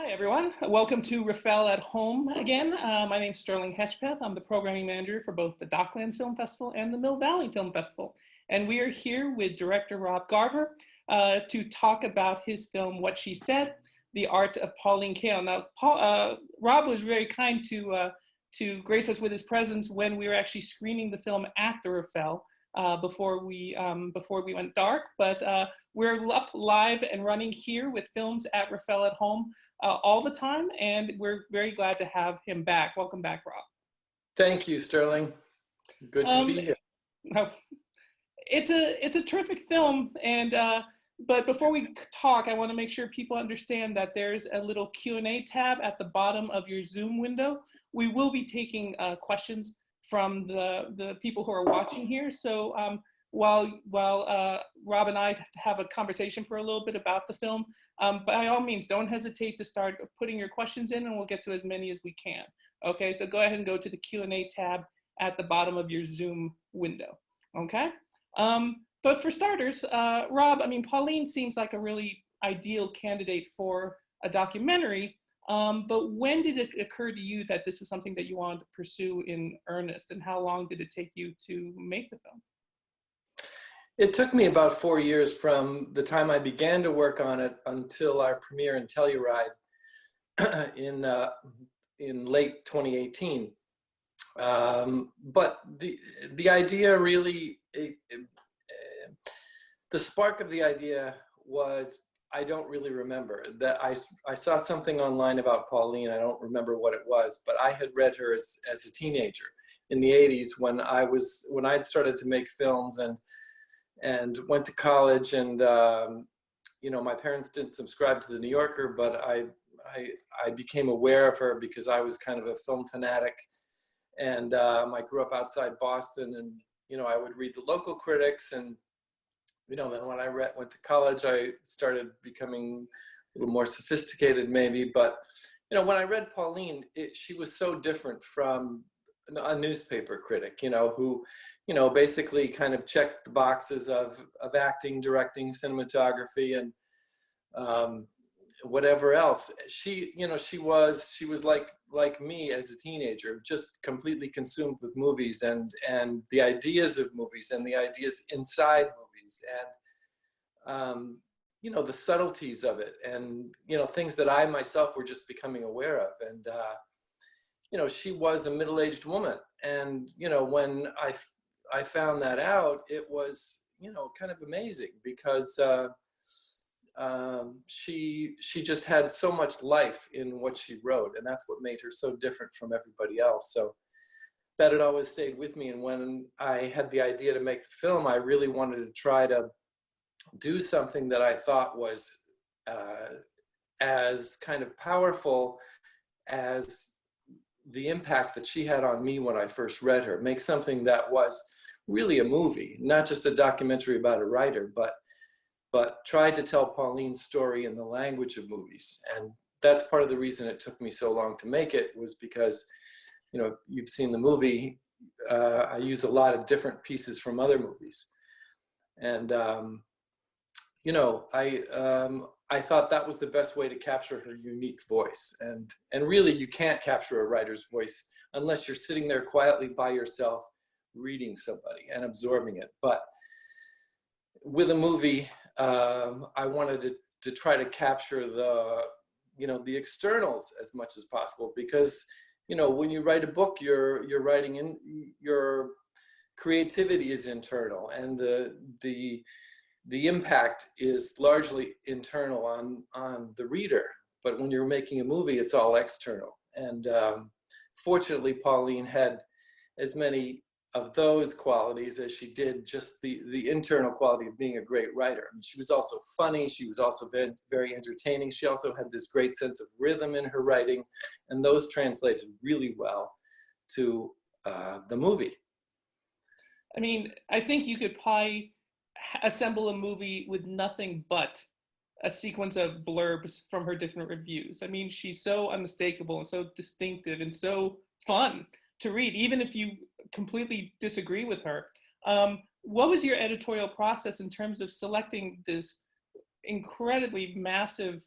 Hi everyone, welcome to Rafael at Home again. My name's Sterling Hedgpeth. I'm the programming manager for both the Docklands Film Festival and the Mill Valley Film Festival. And we are here with director Rob Garver to talk about his film, WhatSheSaid, the Art of Pauline Kael. Now, Rob was very kind to grace us with his presence when we were actually screening the film at the Rafael before we went dark, but we're up live and running here with films at Rafael at Home all the time, and we're very glad to have him back. Welcome back, Rob. Thank you, Sterling. Good to be here. It's a terrific film, and but before we talk, I want to make sure people understand that there's a little Q&A tab at the bottom of your Zoom window. We will be taking questions from the people who are watching here. So while Rob and I have a conversation for a little bit about the film, by all means, don't hesitate to start putting your questions in, and we'll get to as many as we can. Okay, so go ahead and go to the Q&A tab at the bottom of your Zoom window. Okay, but for starters, Rob, I mean, Pauline seems like a really ideal candidate for a documentary. But when did it occur to you that this was something that you wanted to pursue in earnest, and how long did it take you to make the film? It took me about 4 years from the time I began to work on it until our premiere in Telluride in late 2018. But the idea really, the spark of the idea was, I don't really remember. That I saw something online about Pauline. I don't remember what it was, but I had read her as a teenager in the 80s when I'd started to make films and went to college, and you know, my parents didn't subscribe to the New Yorker, but I became aware of her because I was kind of a film fanatic, and I grew up outside Boston, and you know, I would read the local critics, and you know, then when I went to college, I started becoming a little more sophisticated maybe. But, you know, when I read Pauline, she was so different from a newspaper critic, you know, who, you know, basically kind of checked the boxes of acting, directing, cinematography, and whatever else. She, you know, she was like me as a teenager, just completely consumed with movies and the ideas of movies and the ideas inside movies. And you know, the subtleties of it, and you know, things that I myself were just becoming aware of. And you know, she was a middle-aged woman, and you know, when I found that out, it was, you know, kind of amazing, because she just had so much life in what she wrote, and that's what made her so different from everybody else. So that had always stayed with me. And when I had the idea to make the film, I really wanted to try to do something that I thought was as kind of powerful as the impact that she had on me when I first read her. Make something that was really a movie, not just a documentary about a writer, but try to tell Pauline's story in the language of movies. And that's part of the reason it took me so long to make it, was because, you know, you've seen the movie, I use a lot of different pieces from other movies. And, you know, I thought that was the best way to capture her unique voice. And really, you can't capture a writer's voice unless you're sitting there quietly by yourself, reading somebody and absorbing it. But with a movie, I wanted to try to capture the, you know, the externals as much as possible, because you know, when you write a book, you're writing in, your creativity is internal, and the impact is largely internal on the reader. But when you're making a movie, it's all external. And fortunately, Pauline had as many of those qualities as she did just the internal quality of being a great writer. I mean, she was also funny. She was also very, very entertaining. She also had this great sense of rhythm in her writing, and those translated really well to the movie. I mean, I think you could probably assemble a movie with nothing but a sequence of blurbs from her different reviews. I mean, she's so unmistakable and so distinctive and so fun to read, even if you completely disagree with her. What was your editorial process in terms of selecting this incredibly massive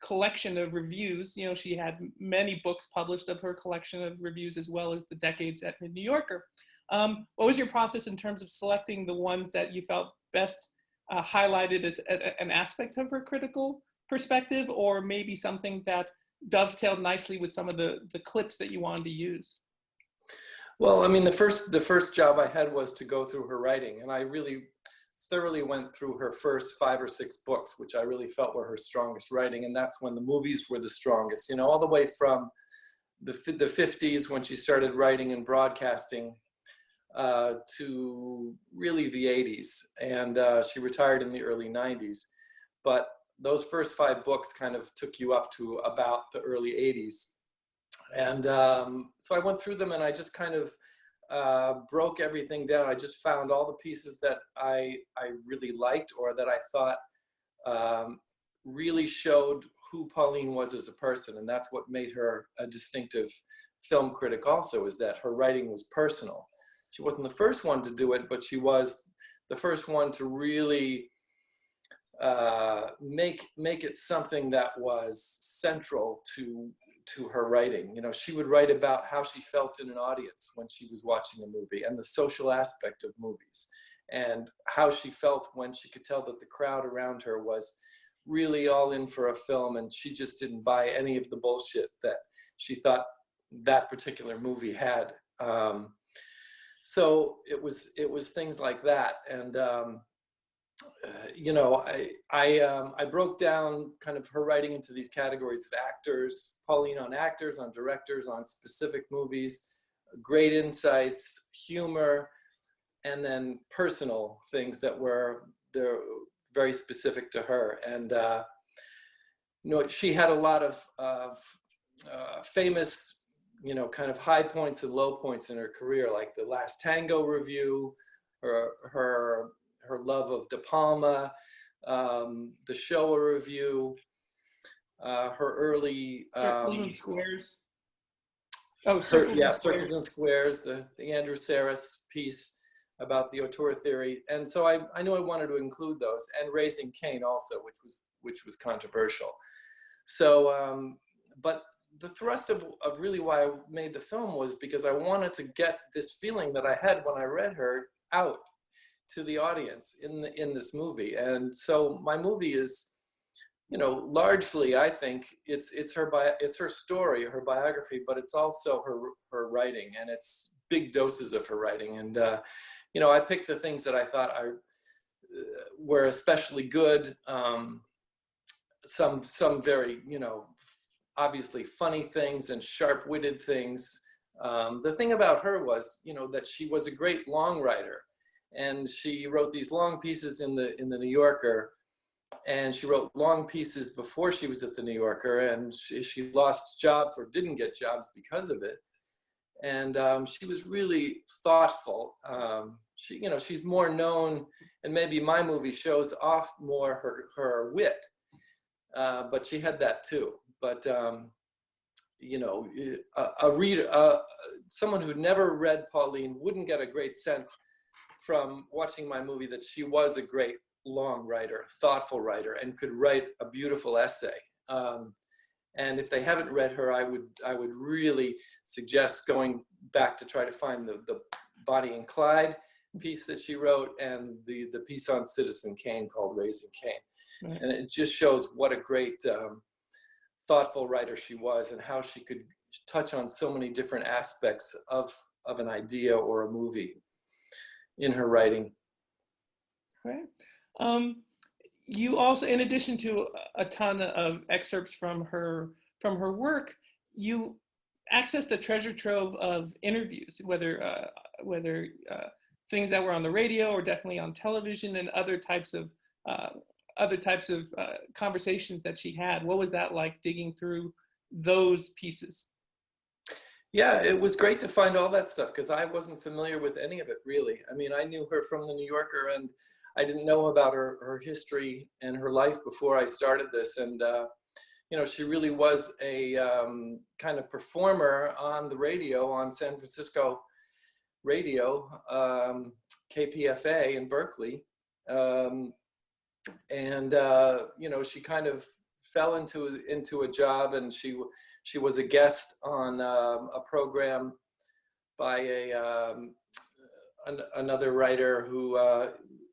collection of reviews. You know, she had many books published of her collection of reviews, as well as the Decades at the New Yorker. What was your process in terms of selecting the ones that you felt best highlighted as an aspect of her critical perspective, or maybe something that dovetailed nicely with some of the clips that you wanted to use? Well, I mean, the first job I had was to go through her writing, and I really thoroughly went through her first 5 or 6 books, which I really felt were her strongest writing, and that's when the movies were the strongest. You know, all the way from the 50s when she started writing and broadcasting to really the 80s, and she retired in the early 90s. But those first 5 books kind of took you up to about the early 80s. And so I went through them, and I just kind of broke everything down. I just found all the pieces that I really liked, or that I thought really showed who Pauline was as a person. And that's what made her a distinctive film critic also, is that her writing was personal. She wasn't the first one to do it, but she was the first one to really make it something that was central to her writing. You know, she would write about how she felt in an audience when she was watching a movie, and the social aspect of movies, and how she felt when she could tell that the crowd around her was really all in for a film, and she just didn't buy any of the bullshit that she thought that particular movie had. So it was things like that. And you know, I broke down kind of her writing into these categories of actors: Pauline on actors, on directors, on specific movies, great insights, humor, and then personal things that were very specific to her. And you know, she had a lot of famous, you know, kind of high points and low points in her career, like the Last Tango review, her love of De Palma, the Showa review, her early Circles and Squares. Oh, Circles and Squares. Circles and Squares, the Andrew Sarris piece about the auteur theory. And so I knew I wanted to include those, and Raising Cain also, which was controversial. So, but the thrust of really why I made the film was because I wanted to get this feeling that I had when I read her out to the audience in this movie. And so my movie is, you know, largely, I think it's her story, her biography, but it's also her writing, and it's big doses of her writing. And you know, I picked the things that I thought were especially good. Some very, you know, obviously funny things and sharp-witted things. The thing about her was, you know, that she was a great long writer, and she wrote these long pieces in the New Yorker, and she wrote long pieces before she was at the New Yorker, and she lost jobs or didn't get jobs because of it. And she was really thoughtful. She, you know, she's more known, and maybe my movie shows off more her wit, but she had that too. But you know, a reader, someone who never read Pauline wouldn't get a great sense from watching my movie that she was a great long writer, thoughtful writer, and could write a beautiful essay. And if they haven't read her, I would really suggest going back to try to find the Bonnie and Clyde piece that she wrote, and the piece on Citizen Kane called Raising Cain. Right. And it just shows what a great thoughtful writer she was, and how she could touch on so many different aspects of an idea or a movie in her writing. Right. You also, in addition to a ton of excerpts from her work, you accessed a treasure trove of interviews, whether things that were on the radio or definitely on television, and other types of conversations that she had. What was that like, digging through those pieces? Yeah, it was great to find all that stuff, because I wasn't familiar with any of it, really. I mean, I knew her from the New Yorker, and I didn't know about her history and her life before I started this. And you know, she really was a kind of performer on the radio, on San Francisco radio, KPFA in Berkeley. And you know, she kind of fell into a job, and she was a guest on a program by another writer who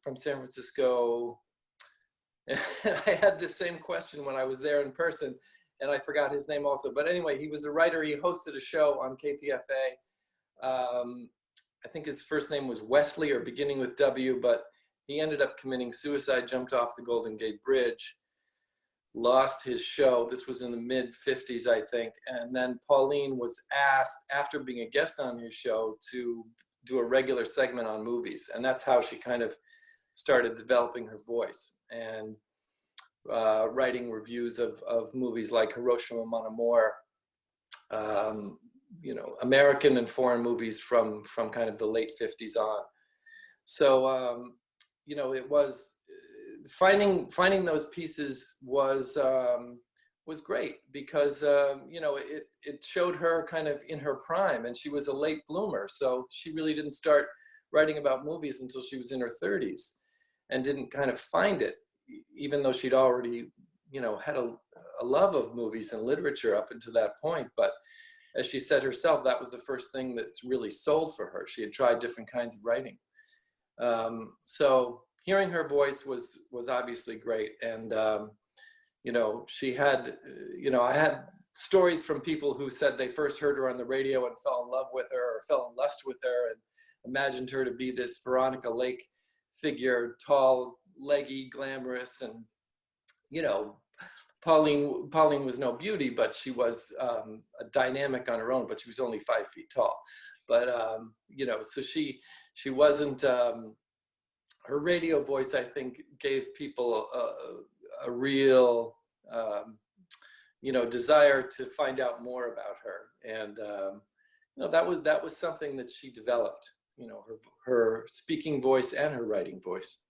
from San Francisco. And I had the same question when I was there in person, and I forgot his name also. But anyway, he was a writer. He hosted a show on KPFA. I think his first name was Wesley, or beginning with W, but he ended up committing suicide, jumped off the Golden Gate Bridge, lost his show. This was in the mid-50s, I think. And then Pauline was asked, after being a guest on his show, to do a regular segment on movies. And that's how she kind of started developing her voice and writing reviews of movies like Hiroshima Mon Amour, you know, American and foreign movies from kind of the late 50s on. So, you know, it was finding those pieces was great, because you know, it showed her kind of in her prime, and she was a late bloomer, so she really didn't start writing about movies until she was in her 30s, and didn't kind of find it, even though she'd already, you know, had a love of movies and literature up until that point. But as she said herself, that was the first thing that really sold for her. She had tried different kinds of writing. So hearing her voice was obviously great. And, you know, she had, you know, I had stories from people who said they first heard her on the radio and fell in love with her, or fell in lust with her, and imagined her to be this Veronica Lake figure, tall, leggy, glamorous. And, you know, Pauline was no beauty, but she was a dynamic on her own, but she was only 5 feet tall. But, you know, so she wasn't, her radio voice, I think, gave people a real, you know, desire to find out more about her. And, you know, that was something that she developed, you know, her speaking voice and her writing voice.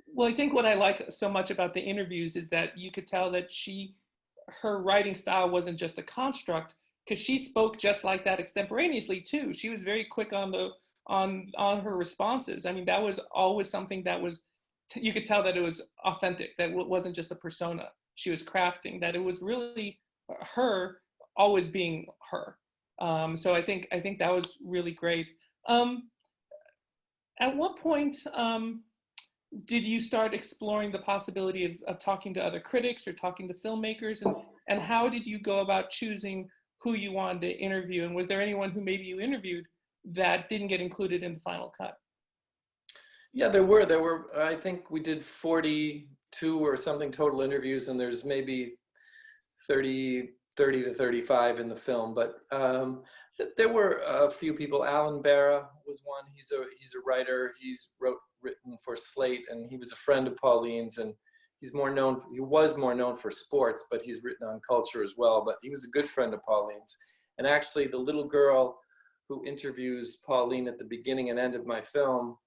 Well, I think what I like so much about the interviews is that you could tell that her writing style wasn't just a construct, because she spoke just like that extemporaneously too. She was very quick on her responses. I mean, that was always something that was, you could tell that it was authentic, that it wasn't just a persona she was crafting, that it was really her always being her. So I think that was really great. At what point did you start exploring the possibility of talking to other critics or talking to filmmakers, and how did you go about choosing who you wanted to interview? And was there anyone who maybe you interviewed that didn't get included in the final cut? Yeah, there were, I think we did 42 or something total interviews, and there's maybe 30 to 35 in the film. But there were a few people. Alan Barra was one. He's a writer. He's written for Slate, and he was a friend of Pauline's, and he was more known for sports, but he's written on culture as well. But he was a good friend of Pauline's. And actually, the little girl who interviews Pauline at the beginning and end of my film,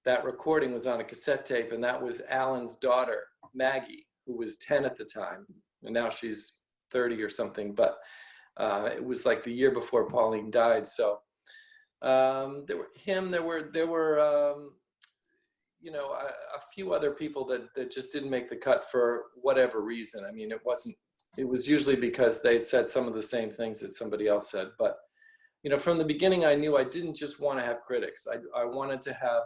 that recording was on a cassette tape, and that was Alan's daughter, Maggie, who was 10 at the time, and now she's 30 or something. But it was like the year before Pauline died. So there were you know, a few other people that just didn't make the cut for whatever reason. I mean, it was usually because they'd said some of the same things that somebody else said. But, you know, from the beginning, I knew I didn't just want to have critics. I wanted to have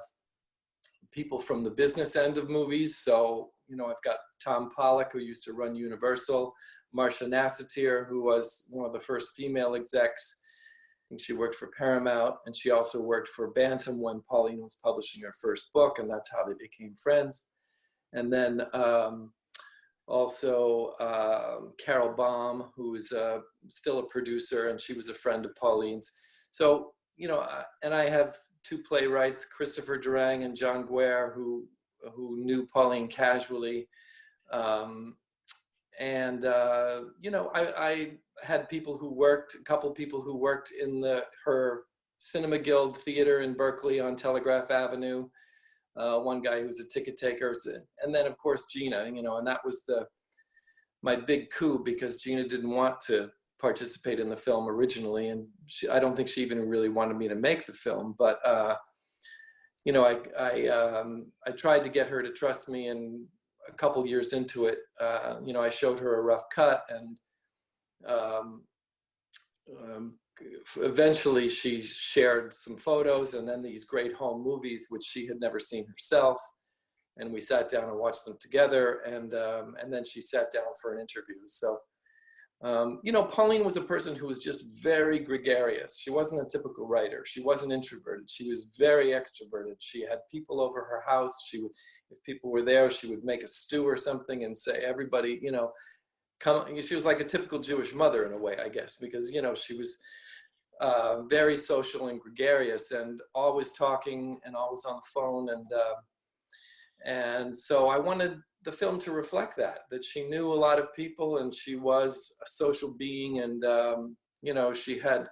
people from the business end of movies. So, you know, I've got Tom Pollock, who used to run Universal, Marcia Nassatir, who was one of the first female execs. I think she worked for Paramount, and she also worked for Bantam when Pauline was publishing her first book, and that's how they became friends. And then also Carol Baum, who is still a producer, and she was a friend of Pauline's. So, you know, and I have two playwrights, Christopher Durang and John Guare, who knew Pauline casually. And, you know, I had a couple people who worked in her Cinema Guild Theater in Berkeley on Telegraph Avenue. One guy who was a ticket taker. And then, of course, Gina, you know, and that was my big coup, because Gina didn't want to participate in the film originally. And I don't think she even really wanted me to make the film. But, you know, I tried to get her to trust me, and a couple years into it, you know, I showed her a rough cut, and eventually she shared some photos and then these great home movies, which she had never seen herself. And we sat down and watched them together, and then she sat down for an interview. So, you know, Pauline was a person who was just very gregarious. She wasn't a typical writer. She wasn't introverted. She was very extroverted. She had people over her house. She would, if people were there, she would make a stew or something and say, everybody, you know, come. She was like a typical Jewish mother in a way, I guess, because, you know, she was very social and gregarious and always talking and always on the phone. And so I wanted the film to reflect that she knew a lot of people, and she was a social being, and you know, she had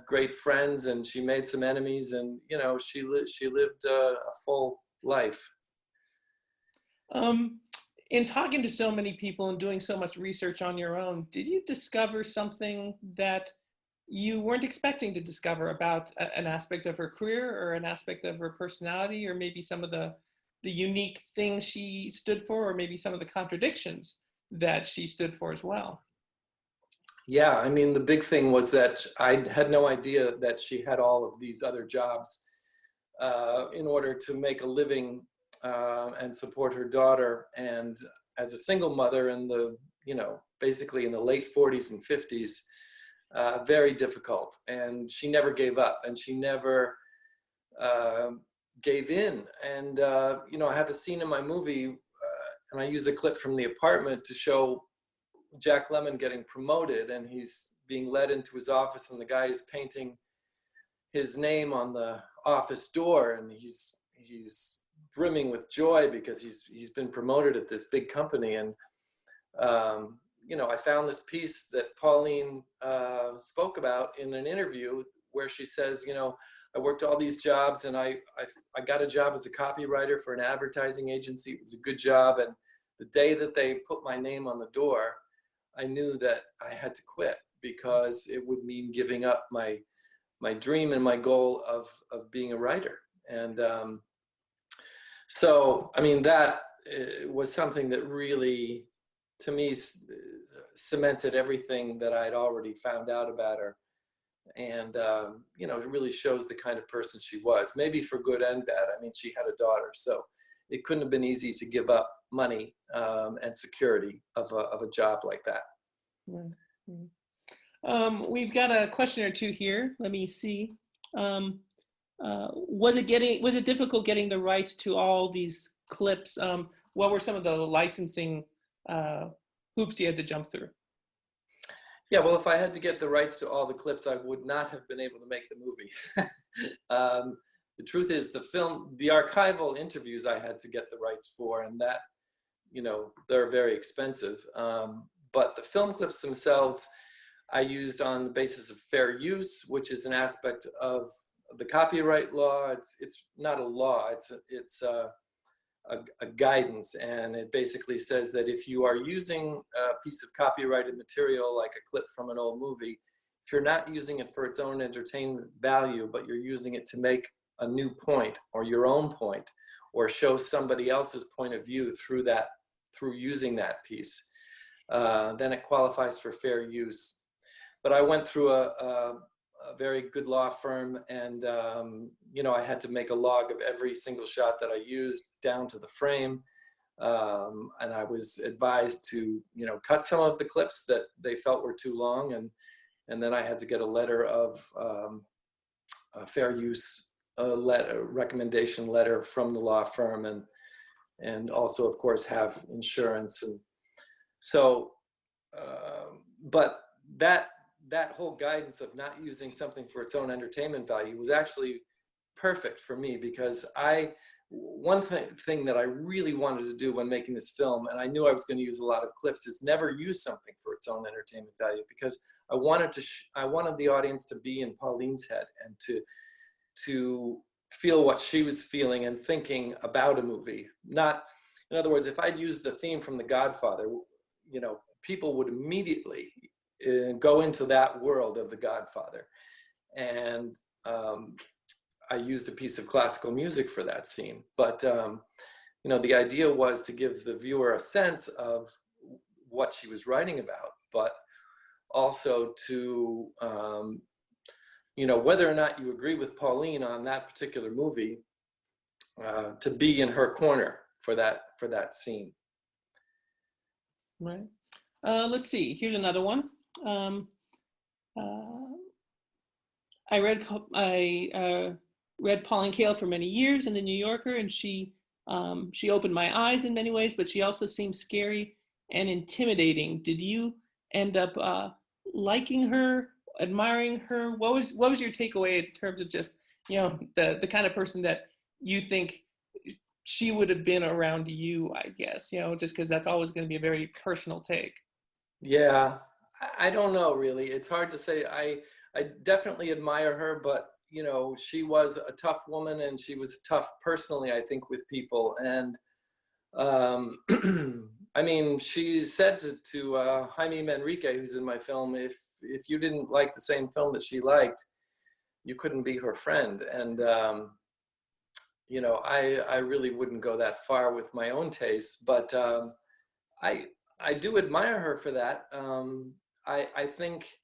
great friends, and she made some enemies, and you know, she lived a full life. In talking to so many people and doing so much research on your own, did you discover something that you weren't expecting to discover about an aspect of her career or an aspect of her personality, or maybe some of the unique things she stood for, or maybe some of the contradictions that she stood for as well? Yeah, I mean, the big thing was that I had no idea that she had all of these other jobs in order to make a living and support her daughter. And as a single mother in the, you know, basically in the late 40s and 50s, very difficult. And she never gave up, and she never gave in. And, you know, I have a scene in my movie, and I use a clip from The Apartment to show Jack Lemmon getting promoted, and he's being led into his office, and the guy is painting his name on the office door, and he's brimming with joy because he's been promoted at this big company. And you know, I found this piece that Pauline spoke about in an interview where she says, you know, I worked all these jobs, and I got a job as a copywriter for an advertising agency. It was a good job, and the day that they put my name on the door, I knew that I had to quit, because it would mean giving up my dream and my goal of being a writer. And so, I mean, that was something that really, to me, cemented everything that I'd already found out about her. And, you know, it really shows the kind of person she was, maybe for good and bad. I mean, she had a daughter, so it couldn't have been easy to give up money and security of a job like that. We've got a question or two here. Let me see. Was it difficult getting the rights to all these clips? What were some of the licensing hoops you had to jump through? Yeah, well, if I had to get the rights to all the clips, I would not have been able to make the movie. The truth is, the archival interviews I had to get the rights for, and that, you know, they're very expensive. But the film clips themselves, I used on the basis of fair use, which is an aspect of the copyright law. It's not a law, it's a guidance, and it basically says that if you are using a piece of copyrighted material, like a clip from an old movie, if you're not using it for its own entertainment value, but you're using it to make a new point or your own point, or show somebody else's point of view through using that piece, then it qualifies for fair use. But I went through a very good law firm, and you know, I had to make a log of every single shot that I used down to the frame, and I was advised to, you know, cut some of the clips that they felt were too long, and then I had to get a letter of a fair use, a recommendation letter from the law firm, and also, of course, have insurance. And so, but that whole guidance of not using something for its own entertainment value was actually perfect for me, because one thing that I really wanted to do when making this film, and I knew I was going to use a lot of clips, is never use something for its own entertainment value, because I wanted the audience to be in Pauline's head and to feel what she was feeling and thinking about a movie. Not, in other words, if I'd used the theme from The Godfather, you know, people would immediately go into that world of The Godfather. And I used a piece of classical music for that scene. But the idea was to give the viewer a sense of what she was writing about, but also to, whether or not you agree with Pauline on that particular movie, to be in her corner for that scene. Right. Let's see. Here's another one. I read Pauline Kael for many years in the New Yorker, and she opened my eyes in many ways, but she also seemed scary and intimidating. Did you end up liking her, admiring her? What was your takeaway in terms of just the kind of person that you think she would have been around you, I guess, just because that's always going to be a very personal take. Yeah, I don't know, really. It's hard to say. I definitely admire her, but she was a tough woman, and she was tough personally, I think, with people. And I mean, she said to Jaime Manrique, who's in my film, if you didn't like the same film that she liked, you couldn't be her friend. And I really wouldn't go that far with my own tastes, but I do admire her for that. I think,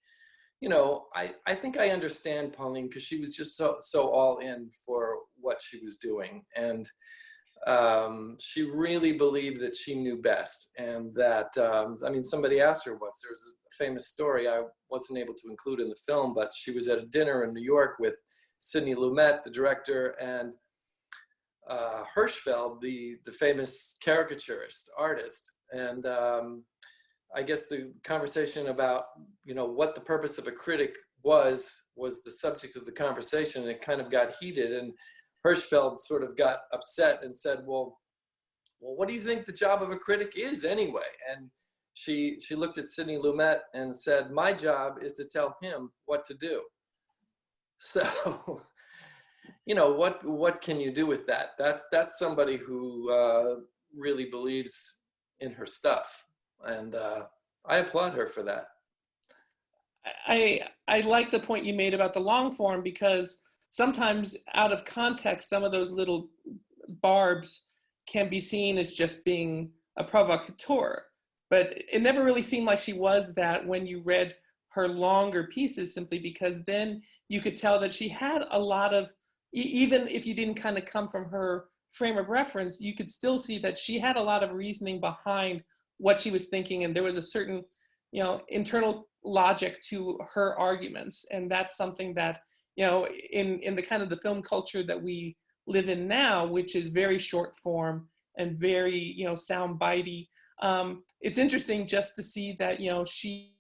I think I understand Pauline, because she was just so all in for what she was doing. And she really believed that she knew best. And that, I mean, somebody asked her once, there was a famous story I wasn't able to include in the film, but she was at a dinner in New York with Sidney Lumet, the director, and Hirschfeld, the famous caricaturist artist. And I guess the conversation about what the purpose of a critic was the subject of the conversation, and it kind of got heated, and Hirschfeld sort of got upset and said, well, what do you think the job of a critic is anyway? And she looked at Sidney Lumet and said, my job is to tell him what to do. So what can you do with that? That's somebody who really believes in her stuff, and I applaud her for that. I like the point you made about the long form, because sometimes out of context, some of those little barbs can be seen as just being a provocateur, but it never really seemed like she was that when you read her longer pieces, simply because then you could tell that she had a lot of, even if you didn't kind of come from her frame of reference, you could still see that she had a lot of reasoning behind what she was thinking, and there was a certain internal logic to her arguments. And that's something that in the kind of the film culture that we live in now, which is very short form and very sound bitey, it's interesting just to see that she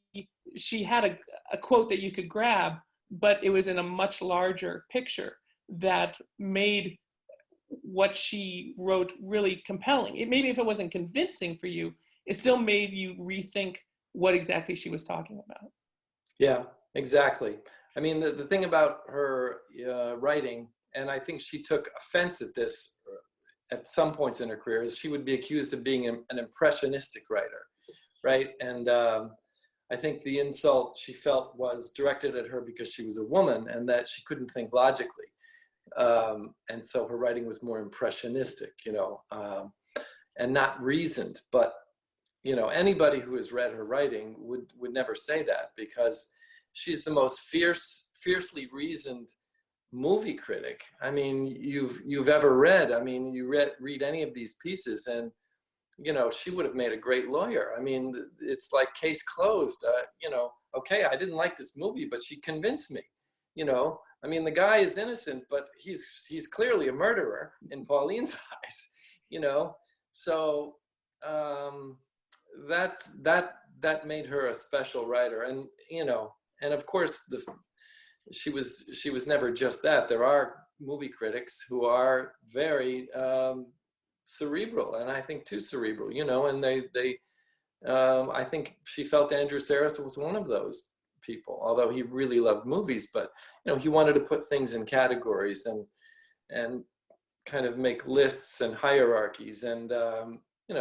had a quote that you could grab, but it was in a much larger picture that made what she wrote really compelling. Maybe if it wasn't convincing for you, it still made you rethink what exactly she was talking about. Yeah, exactly. I mean, the thing about her writing, and I think she took offense at this at some points in her career, is she would be accused of being an impressionistic writer, right? And I think the insult she felt was directed at her because she was a woman and that she couldn't think logically. And so her writing was more impressionistic, and not reasoned. But anybody who has read her writing would never say that, because she's the most fiercely reasoned movie critic, I mean, you've ever read. I mean, you read any of these pieces, and she would have made a great lawyer. I mean, it's like case closed. Okay, I didn't like this movie, but she convinced me. I mean, the guy is innocent, but he's clearly a murderer in Pauline's eyes. So that made her a special writer. And and of course she was never just that. There are movie critics who are very cerebral, and I think too cerebral, and they I think she felt Andrew Sarris was one of those people, although he really loved movies, but he wanted to put things in categories and kind of make lists and hierarchies. And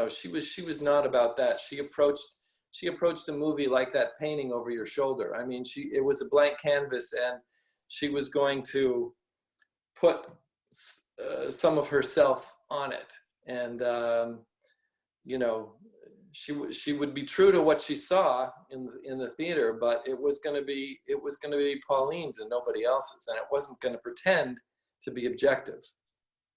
she was not about that. She approached a movie like that painting over your shoulder. I mean, it was a blank canvas, and she was going to put some of herself on it. And you know, she would be true to what she saw in the theater, but it was going to be Pauline's and nobody else's, and it wasn't going to pretend to be objective.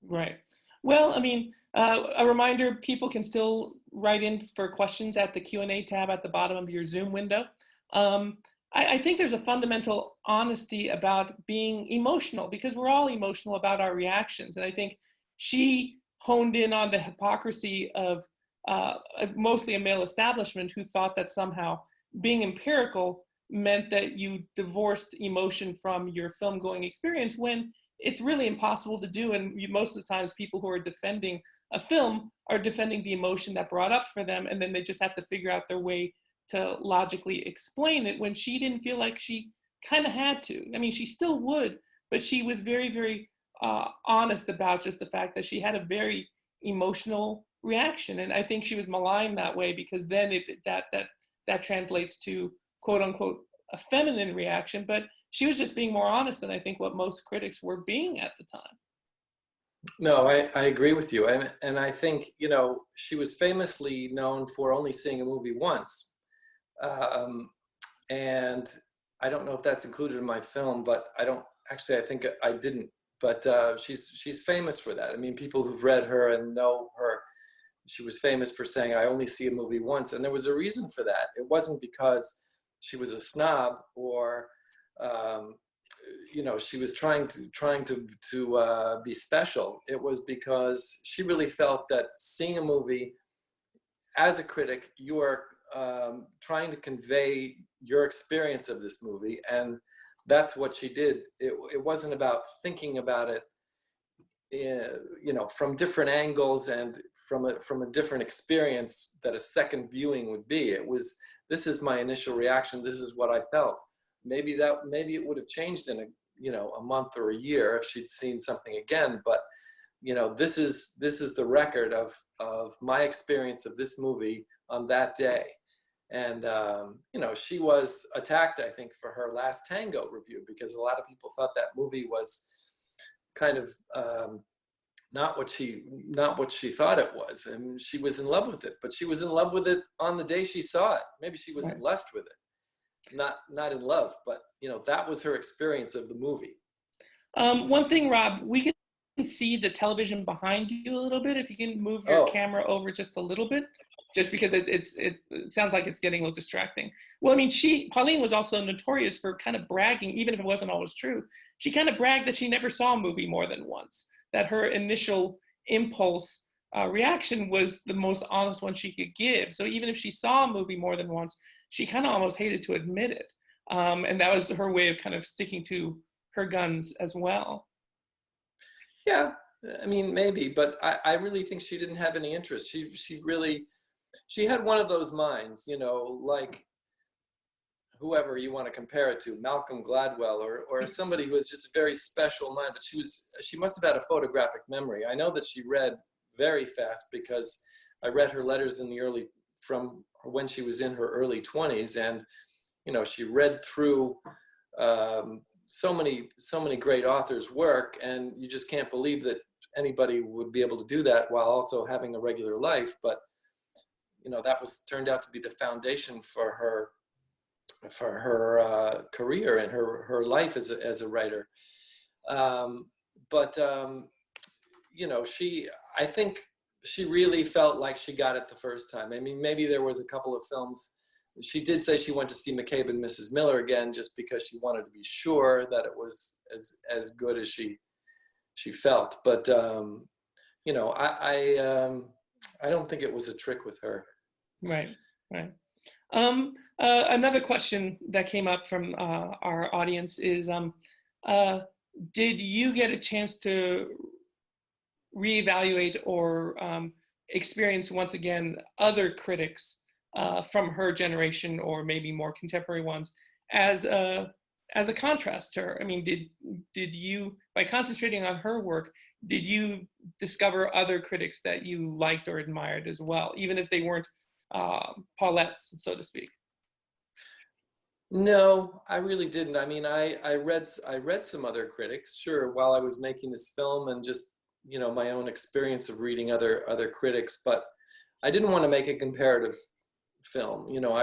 Right. Well, I mean, a reminder, people can still write in for questions at the Q&A tab at the bottom of your Zoom window. I think there's a fundamental honesty about being emotional, because we're all emotional about our reactions. And I think she honed in on the hypocrisy of mostly a male establishment who thought that somehow being empirical meant that you divorced emotion from your film going experience, when it's really impossible to do. And most of the times people who are defending a film are defending the emotion that brought up for them, and then they just have to figure out their way to logically explain it, when she didn't feel like she kind of had to. I mean, she still would, but she was very, very honest about just the fact that she had a very emotional reaction. And I think she was maligned that way, because then that translates to quote unquote a feminine reaction. But she was just being more honest than I think what most critics were being at the time. No, I agree with you. And I think, you know, she was famously known for only seeing a movie once. And I don't know if that's included in my film, but I think I didn't, but she's famous for that. I mean, people who've read her and know her, she was famous for saying, I only see a movie once. And there was a reason for that. It wasn't because she was a snob or, you know, she was trying to be special. It was because she really felt that seeing a movie, as a critic, you are trying to convey your experience of this movie, and that's what she did. It wasn't about thinking about it, you know, from different angles and from a different experience that a second viewing would be. It was, this is my initial reaction. This is what I felt. Maybe it would have changed in a month or a year if she'd seen something again. But you know, this is the record of my experience of this movie on that day. And you know, she was attacked, I think, for her Last Tango review, because a lot of people thought that movie was kind of not what she thought it was. And she was in love with it, but she was in love with it on the day she saw it. Maybe she was in lust with it, not in love, but you know, that was her experience of the movie. One thing, Rob, we can see the television behind you a little bit. If you can move your camera over just a little bit, just because it sounds like it's getting a little distracting. Well, I mean, Pauline was also notorious for kind of bragging, even if it wasn't always true. She kind of bragged that she never saw a movie more than once, that her initial impulse reaction was the most honest one she could give. So even if she saw a movie more than once, she kind of almost hated to admit it. And that was her way of kind of sticking to her guns as well. Yeah, I mean, maybe, but I really think she didn't have any interest. She had one of those minds, you know, like whoever you want to compare it to, Malcolm Gladwell or somebody who has just a very special mind. But she must have had a photographic memory. I know that she read very fast, because I read her letters from when she was in her early 20s, and you know, she read through so many great authors' work, and you just can't believe that anybody would be able to do that while also having a regular life. But you know, that turned out to be the foundation for her career and her life as a writer. But you know, I think she really felt like she got it the first time. I mean, maybe there was a couple of films. She did say she went to see McCabe and Mrs. Miller again, just because she wanted to be sure that it was as good as she felt. But you know, I don't think it was a trick with her. Right. Another question that came up from our audience is, did you get a chance to reevaluate or experience once again other critics from her generation, or maybe more contemporary ones, as a contrast to her? I mean, did you, by concentrating on her work, did you discover other critics that you liked or admired as well, even if they weren't Paulettes, so to speak? No, I really didn't. I mean, I read some other critics, sure, while I was making this film, and just you know, my own experience of reading other critics, but I didn't want to make a comparative film. You know,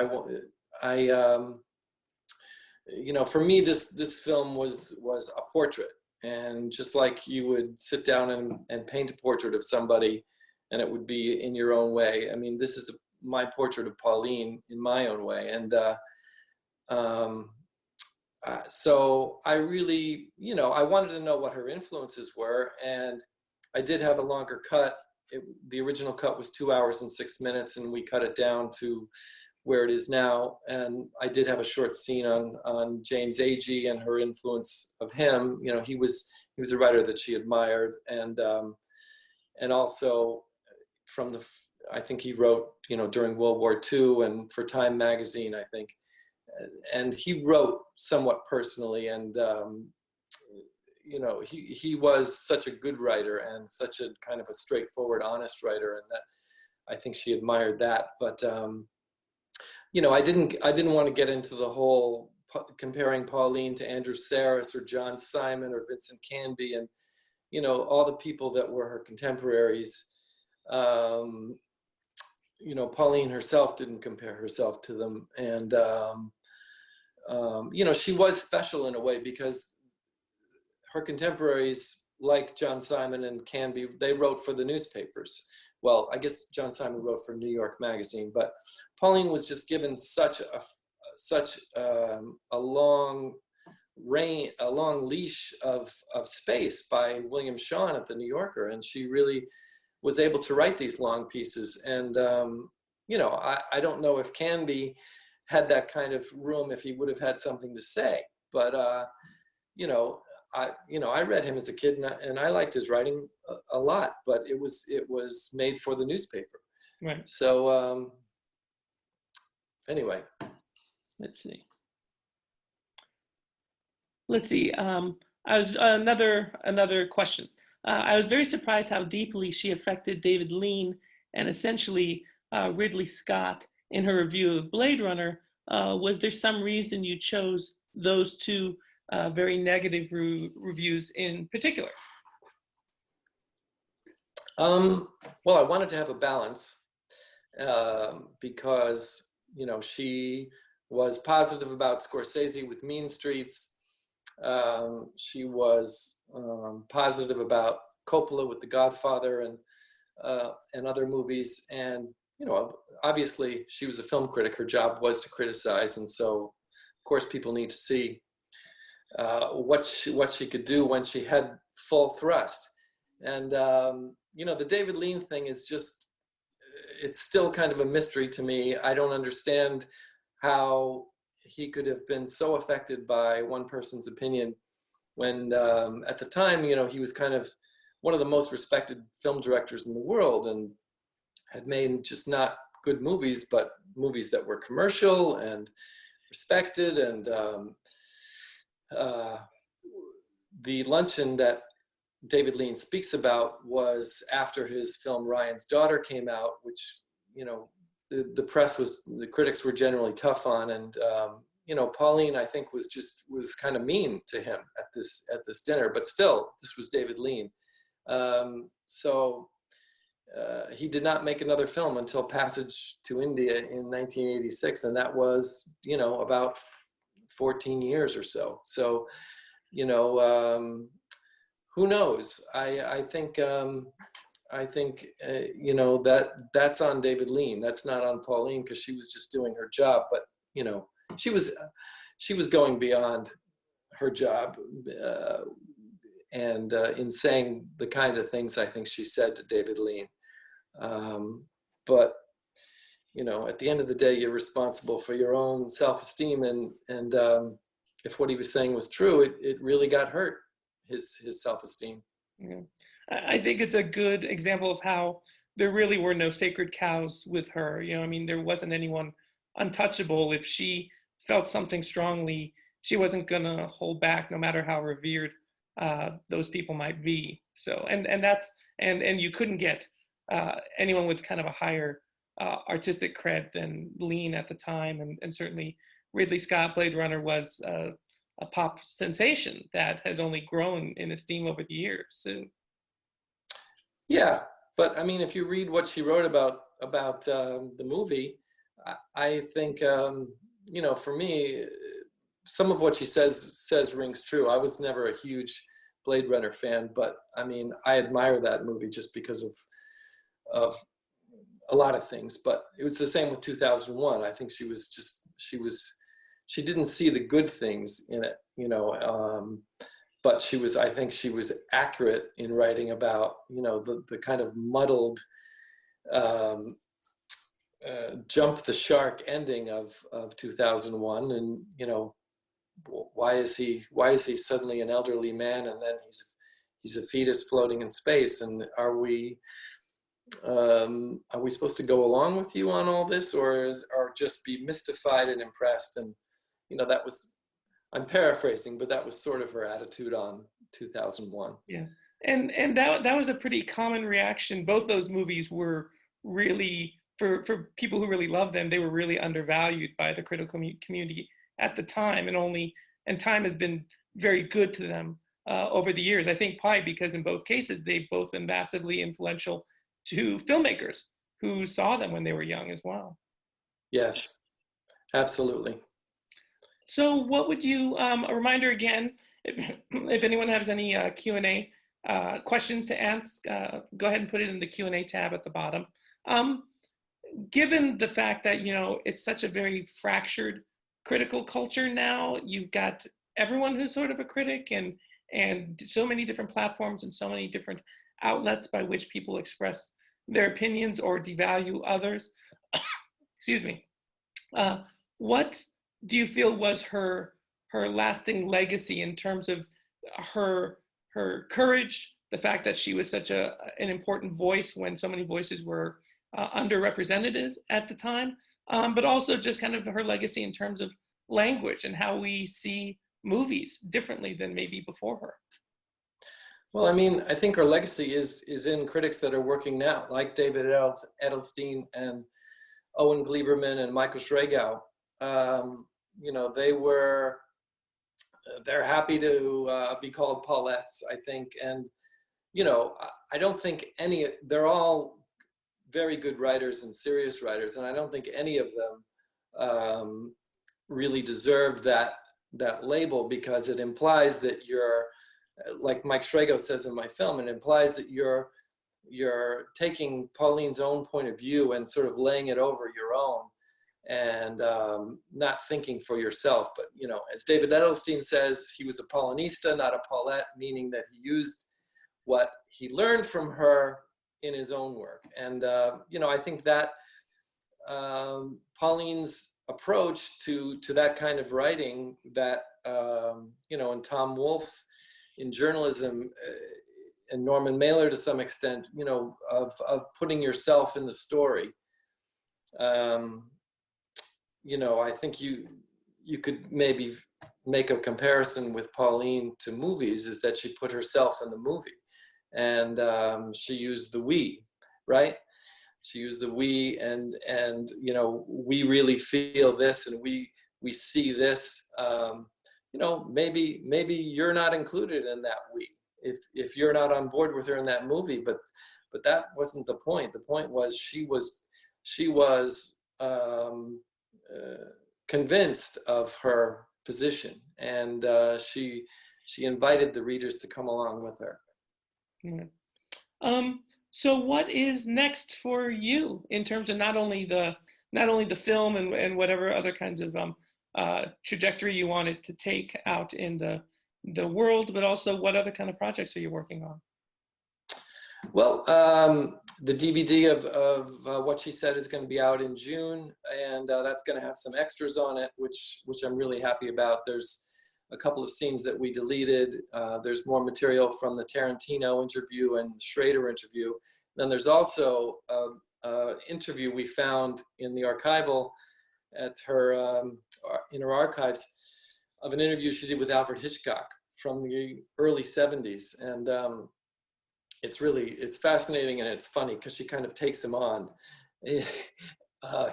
you know, for me, this film was a portrait, and just like you would sit down and paint a portrait of somebody, and it would be in your own way. I mean, this is my portrait of Pauline in my own way, and so I really, you know, I wanted to know what her influences were, and I did have a longer cut. The original cut was 2 hours and 6 minutes, and we cut it down to where it is now. And I did have a short scene on James Agee and her influence of him. You know, he was a writer that she admired, and also from I think he wrote, you know, during World War II and for Time magazine, I think. And he wrote somewhat personally, and you know, he was such a good writer and such a kind of a straightforward, honest writer, and that I think she admired that. But you know, I didn't want to get into the whole comparing Pauline to Andrew Sarris or John Simon or Vincent Canby and, you know, all the people that were her contemporaries. You know, Pauline herself didn't compare herself to them, and you know, she was special in a way because her contemporaries, like John Simon and Canby, they wrote for the newspapers. Well, I guess John Simon wrote for New York Magazine, but Pauline was just given such a long leash of space by William Shawn at the New Yorker, and she really was able to write these long pieces. And you know, I don't know if Canby had that kind of room, if he would have had something to say, but you know, I read him as a kid, and I liked his writing a lot, but it was made for the newspaper. Right. So anyway, let's see. I was another question. I was very surprised how deeply she affected David Lean and essentially Ridley Scott in her review of Blade Runner. Was there some reason you chose those two very negative reviews in particular? Well, I wanted to have a balance because, you know, she was positive about Scorsese with Mean Streets. She was positive about Coppola with The Godfather and other movies. And, you know, obviously she was a film critic. Her job was to criticize. And so, of course, people need to see what she could do when she had full thrust. And, you know, the David Lean thing is just, it's still kind of a mystery to me. I don't understand how he could have been so affected by one person's opinion when at the time, you know, he was kind of one of the most respected film directors in the world and had made just not good movies, but movies that were commercial and respected. And the luncheon that David Lean speaks about was after his film Ryan's Daughter came out, which, you know, the critics were generally tough on, and you know, Pauline, I think, was kind of mean to him at this dinner, but still, this was David Lean. So he did not make another film until Passage to India in 1986, and that was, you know, about 14 years or so. So, you know, who knows? I think you know, that's on David Lean. That's not on Pauline, because she was just doing her job. But, you know, she was going beyond her job and in saying the kind of things I think she said to David Lean. But, you know, at the end of the day, you're responsible for your own self-esteem, and if what he was saying was true, it really got hurt his self-esteem. Yeah. I think it's a good example of how there really were no sacred cows with her. You know, I mean, there wasn't anyone untouchable. If she felt something strongly, she wasn't gonna hold back, no matter how revered those people might be. So, and you couldn't get anyone with kind of a higher artistic cred than Lean at the time, and certainly Ridley Scott. Blade Runner was a pop sensation that has only grown in esteem over the years. So. Yeah, but I mean, if you read what she wrote about the movie, I think you know, for me, some of what she says rings true. I was never a huge Blade Runner fan, but I mean, I admire that movie just because of a lot of things. But it was the same with 2001. I think she didn't see the good things in it, you know. But I think she was accurate in writing about, you know, the kind of muddled um, jump the shark ending of 2001. And, you know, why is he suddenly an elderly man, and then he's a fetus floating in space? And are we supposed to go along with you on all this, or just be mystified and impressed? And, you know, I'm paraphrasing, but that was sort of her attitude on 2001. Yeah, and that was a pretty common reaction. Both those movies were really, for people who really loved them, they were really undervalued by the critical community at the time, and time has been very good to them over the years. I think probably because in both cases they've both been massively influential to filmmakers who saw them when they were young as well. Yes, absolutely. So what would you, a reminder again, if anyone has any Q&A questions to ask, go ahead and put it in the Q&A tab at the bottom. Given the fact that, you know, it's such a very fractured critical culture now, you've got everyone who's sort of a critic, and so many different platforms and so many different outlets by which people express their opinions or devalue others. Excuse me. What do you feel was her lasting legacy in terms of her courage, the fact that she was such an important voice when so many voices were underrepresented at the time, but also just kind of her legacy in terms of language and how we see movies differently than maybe before her? Well, I mean, I think her legacy is in critics that are working now, like David Edelstein and Owen Gleiberman and Michael Schragow. You know, they're happy to be called Paulettes, I think. And, you know, I don't think they're all very good writers and serious writers, and I don't think any of them really deserve that label, because it implies that you're, like Mike Schragow says in my film, it implies that you're taking Pauline's own point of view and sort of laying it over your own, and not thinking for yourself. But, you know, as David Edelstein says, he was a Paulinista, not a Paulette, meaning that he used what he learned from her in his own work. And, you know, I think that Pauline's approach to that kind of writing, that, you know, and Tom Wolfe in journalism, and Norman Mailer to some extent, you know, of putting yourself in the story. You know, I think you could maybe make a comparison with Pauline to movies, is that she put herself in the movie, and she used the we, right? She used the we, and you know, we really feel this, and we see this. You know, maybe you're not included in that we, if you're not on board with her in that movie, but that wasn't the point. The point was she was convinced of her position, and she invited the readers to come along with her. Yeah. So what is next for you in terms of not only the film and whatever other kinds of trajectory you wanted to take out in the world, but also what other kind of projects are you working on? Well, the DVD of What She Said is going to be out in June, and that's going to have some extras on it, which I'm really happy about. There's a couple of scenes that we deleted. There's more material from the Tarantino interview and the Schrader interview. Then there's also an interview we found in the archival at her in her archives, of an interview she did with Alfred Hitchcock from the early 70s, and it's fascinating, and it's funny because she kind of takes him on,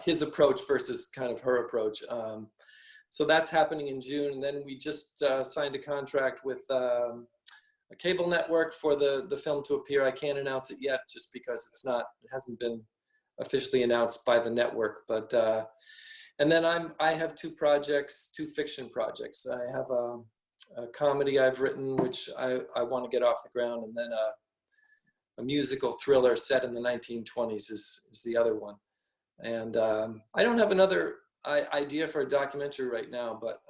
his approach versus kind of her approach. So that's happening in June. And then we just signed a contract with a cable network for the film to appear. I can't announce it yet just because it hasn't been officially announced by the network. But and then I have two fiction projects. I have a comedy I've written, which I want to get off the ground, and then a musical thriller set in the 1920s is the other one. And I don't have another idea for a documentary right now, but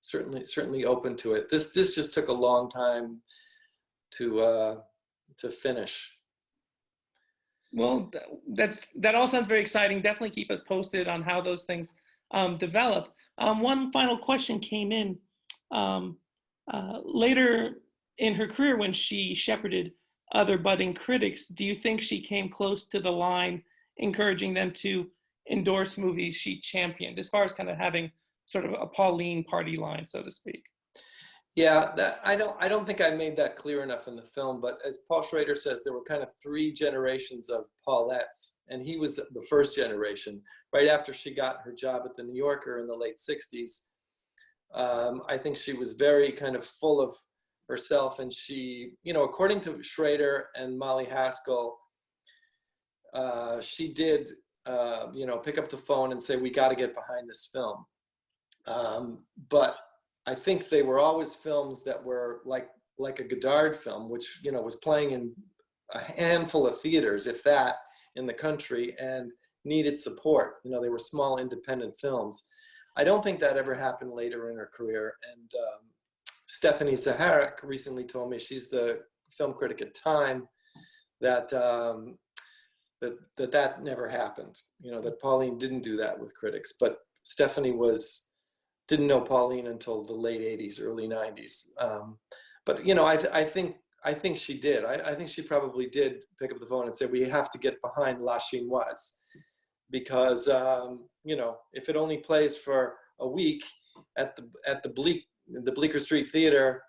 certainly open to it. This just took a long time to finish. Well, that all sounds very exciting. Definitely keep us posted on how those things develop. One final question came in later in her career when she shepherded other budding critics. Do you think she came close to the line, encouraging them to endorse movies she championed, as far as kind of having sort of a Pauline party line, so to speak? Yeah, I don't think I made that clear enough in the film, but as Paul Schrader says, there were kind of 3 generations of Paulettes, and he was the first generation. Right after she got her job at the New Yorker in the late 60s, I think she was very kind of full of herself, and she, according to Schrader and Molly Haskell, she did, pick up the phone and say, we got to get behind this film. But I think they were always films that were like a Godard film, which, was playing in a handful of theaters, if that, in the country, and needed support. They were small independent films. I don't think that ever happened later in her career. And Stephanie Zaharek recently told me, she's the film critic at Time, that that never happened. That Pauline didn't do that with critics. But Stephanie didn't know Pauline until the late 80s, early 90s. But I think she did. I think she probably did pick up the phone and say, we have to get behind La Chinoise, because if it only plays for a week at the Bleecker Street Theater,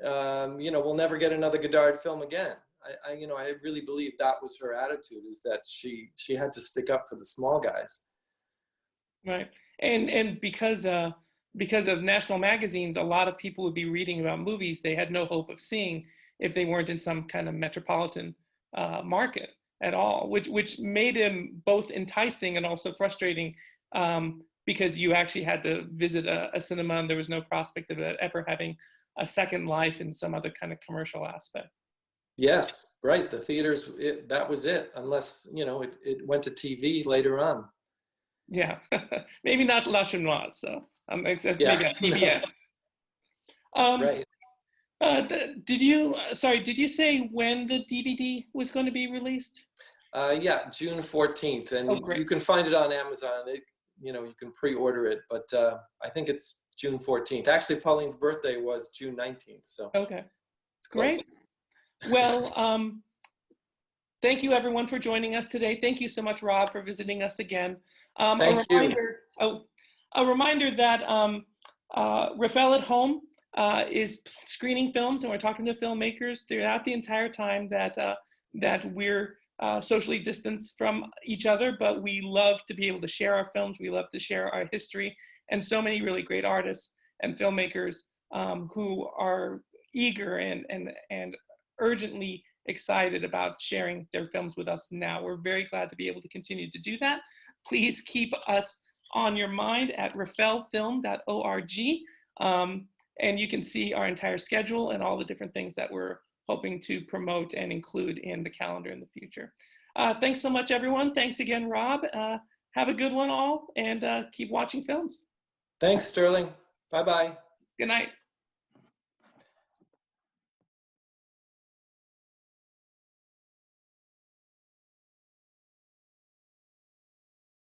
we'll never get another Godard film again. I really believe that was her attitude, is that she had to stick up for the small guys. Right, and because of national magazines, a lot of people would be reading about movies they had no hope of seeing if they weren't in some kind of metropolitan market at all, which made him both enticing and also frustrating, because you actually had to visit a cinema and there was no prospect of it ever having a second life in some other kind of commercial aspect. Yes, right. The theaters, that was it, unless, it went to TV later on. Yeah, maybe not La Chinoise, so except Yeah. maybe PBS. Right. Did you say when the DVD was going to be released? Yeah, June 14th, and Oh, great. you can find it on Amazon. You can pre-order it, but I think it's June 14th. Actually, Pauline's birthday was June 19th, so. Okay, it's close. Great. Well, thank you everyone for joining us today. Thank you so much, Rob, for visiting us again. Thank you. A reminder that Rafael at Home is screening films, and we're talking to filmmakers throughout the entire time that we're socially distanced from each other, but we love to be able to share our films. We love to share our history, and so many really great artists and filmmakers who are eager and urgently excited about sharing their films with us now. We're very glad to be able to continue to do that. Please keep us on your mind at rafaelfilm.org, and you can see our entire schedule and all the different things that we're hoping to promote and include in the calendar in the future. Thanks so much, everyone. Thanks again, Rob. Have a good one all, and keep watching films. Thanks, Sterling. Bye-bye. Good night.